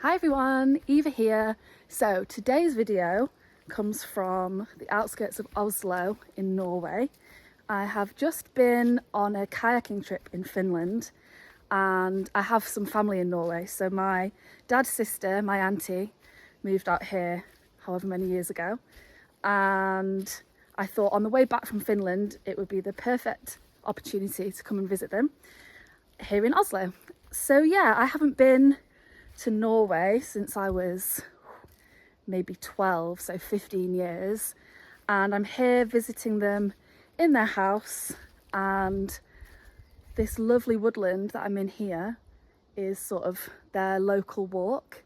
Hi everyone, Eva here. So today's video comes from the outskirts of Oslo in Norway. I have just been on a kayaking trip in Finland and I have some family in Norway. So my dad's sister, my auntie, moved out here however many years ago, and I thought on the way back from Finland it would be the perfect opportunity to come and visit them here in Oslo. So yeah, I haven't been to Norway since I was maybe 12, so 15 years, and I'm here visiting them in their house, and this lovely woodland that I'm in here is sort of their local walk.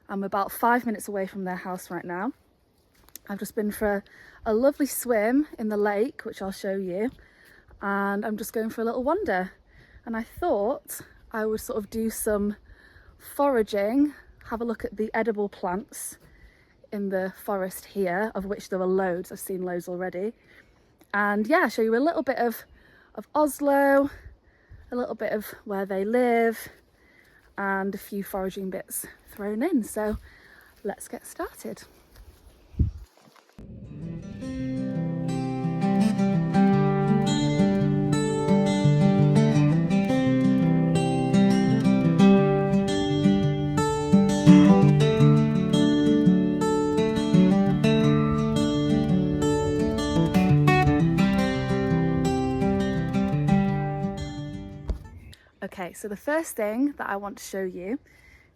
I'm about 5 minutes away from their house right now. I've just been for a lovely swim in the lake, which I'll show you, and I'm just going for a little wander. And I thought I would sort of do some foraging, have a look at the edible plants in the forest here, of which there are loads. I've seen loads already. And yeah, show you a little bit of Oslo, a little bit of where they live, and a few foraging bits thrown in. So let's get started. Okay, so the first thing that I want to show you,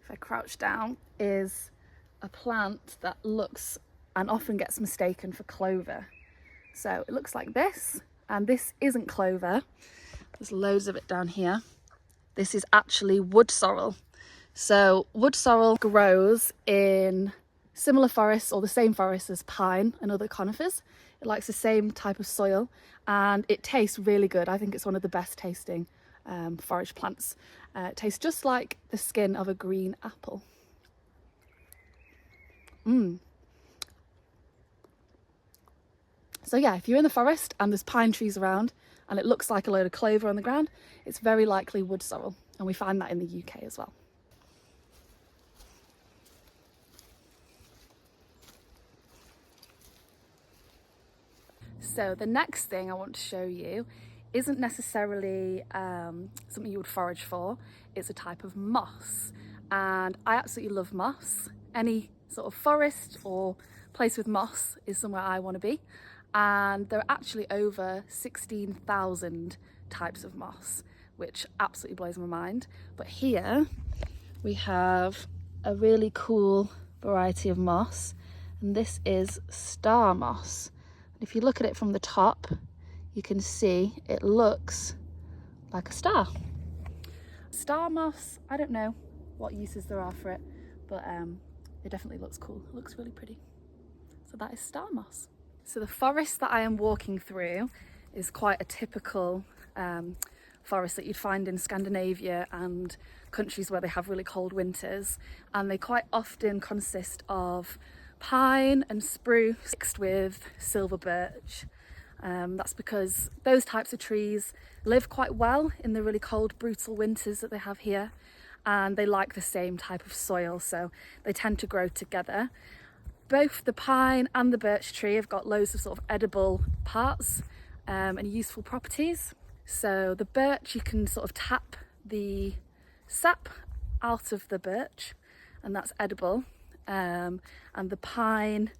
if I crouch down, is a plant that looks and often gets mistaken for clover. So it looks like this, and this isn't clover. There's loads of it down here. This is actually wood sorrel. So wood sorrel grows in similar forests or the same forests as pine and other conifers. It likes the same type of soil and it tastes really good. I think it's one of the best tasting forage plants. It tastes just like the skin of a green apple. So yeah, if you're in the forest and there's pine trees around and it looks like a load of clover on the ground, it's very likely wood sorrel, and we find that in the UK as well. So the next thing I want to show you isn't necessarily something you would forage for. It's a type of moss, and I absolutely love moss. Any sort of forest or place with moss is somewhere I want to be, and there are actually over 16,000 types of moss, which absolutely blows my mind. But here we have a really cool variety of moss, and this is star moss. If you look at it from the top, you can see it looks like a star. Star moss, I don't know what uses there are for it, but it definitely looks cool. It looks really pretty. So that is star moss. So the forest that I am walking through is quite a typical forest that you'd find in Scandinavia and countries where they have really cold winters, and they quite often consist of pine and spruce mixed with silver birch. That's because those types of trees live quite well in the really cold, brutal winters that they have here, and they like the same type of soil, so they tend to grow together. Both the pine and the birch tree have got loads of sort of edible parts and useful properties. So the birch, you can sort of tap the sap out of the birch, and that's edible. And the pine,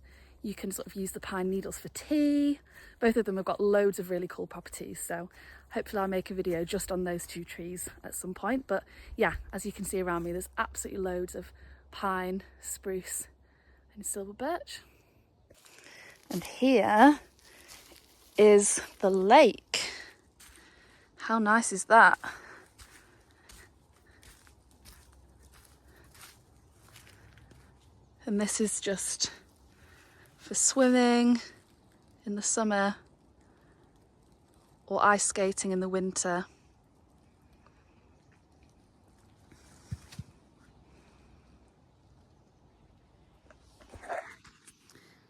you can sort of use the pine needles for tea. Both of them have got loads of really cool properties, so hopefully I'll make a video just on those two trees at some point. But yeah, as you can see around me, there's absolutely loads of pine, spruce and silver birch. And here is the lake. How nice is that? And this is just for swimming in the summer or ice skating in the winter.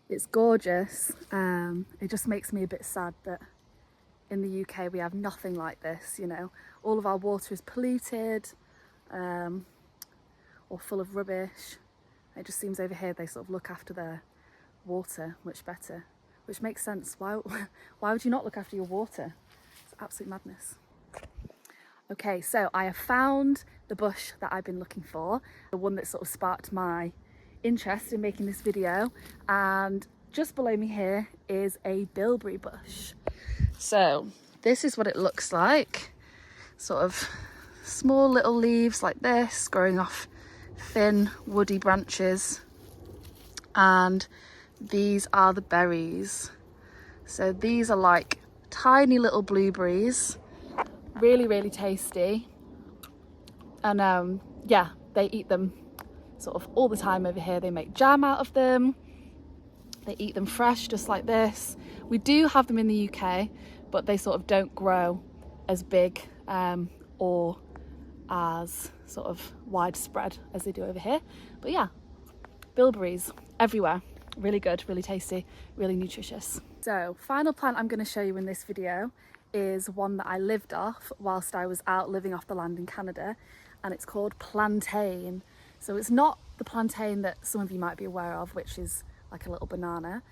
It's gorgeous. It just makes me a bit sad that in the UK we have nothing like this, you know. All of our water is polluted, or full of rubbish. It just seems over here they sort of look after their water much better, which makes sense. Why would you not look after your water? It's absolute madness. Okay, so I have found the bush that I've been looking for, the one that sort of sparked my interest in making this video, and just below me here is a bilberry bush. So this is what it looks like, sort of small little leaves like this growing off thin woody branches, and these are the berries. So these are like tiny little blueberries, really tasty, and yeah, they eat them sort of all the time over here. They make jam out of them, they eat them fresh just like this. We do have them in the UK, but they sort of don't grow as big or as sort of widespread as they do over here. But yeah, bilberries everywhere. Really good, really tasty, really nutritious. So final plant I'm going to show you in this video is one that I lived off whilst I was out living off the land in Canada, and it's called plantain. So it's not the plantain that some of you might be aware of, which is like a little banana.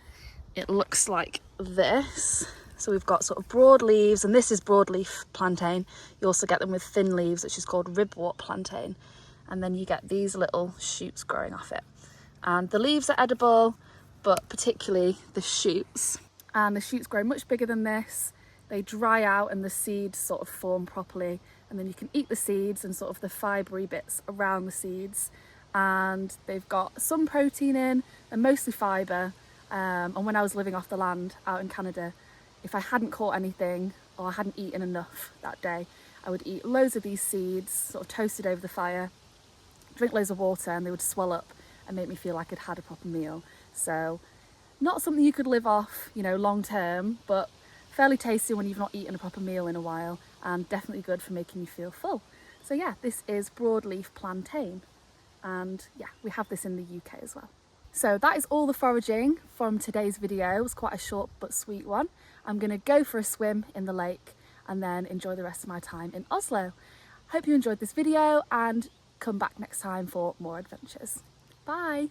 It looks like this. So we've got sort of broad leaves, and this is broadleaf plantain. You also get them with thin leaves, which is called ribwort plantain. And then you get these little shoots growing off it. And the leaves are edible, but particularly the shoots. And the shoots grow much bigger than this. They dry out and the seeds sort of form properly, and then you can eat the seeds and sort of the fibrey bits around the seeds. And they've got some protein in and mostly fibre. And when I was living off the land out in Canada, if I hadn't caught anything or I hadn't eaten enough that day, I would eat loads of these seeds, sort of toasted over the fire, drink loads of water, and they would swell up and make me feel like I'd had a proper meal. So not something you could live off, you know, long term, but fairly tasty when you've not eaten a proper meal in a while, and definitely good for making you feel full. So yeah, this is broadleaf plantain, and yeah, we have this in the UK as well. So that is all the foraging from today's video. It was quite a short but sweet one. I'm going to go for a swim in the lake and then enjoy the rest of my time in Oslo. Hope you enjoyed this video, and come back next time for more adventures. Bye!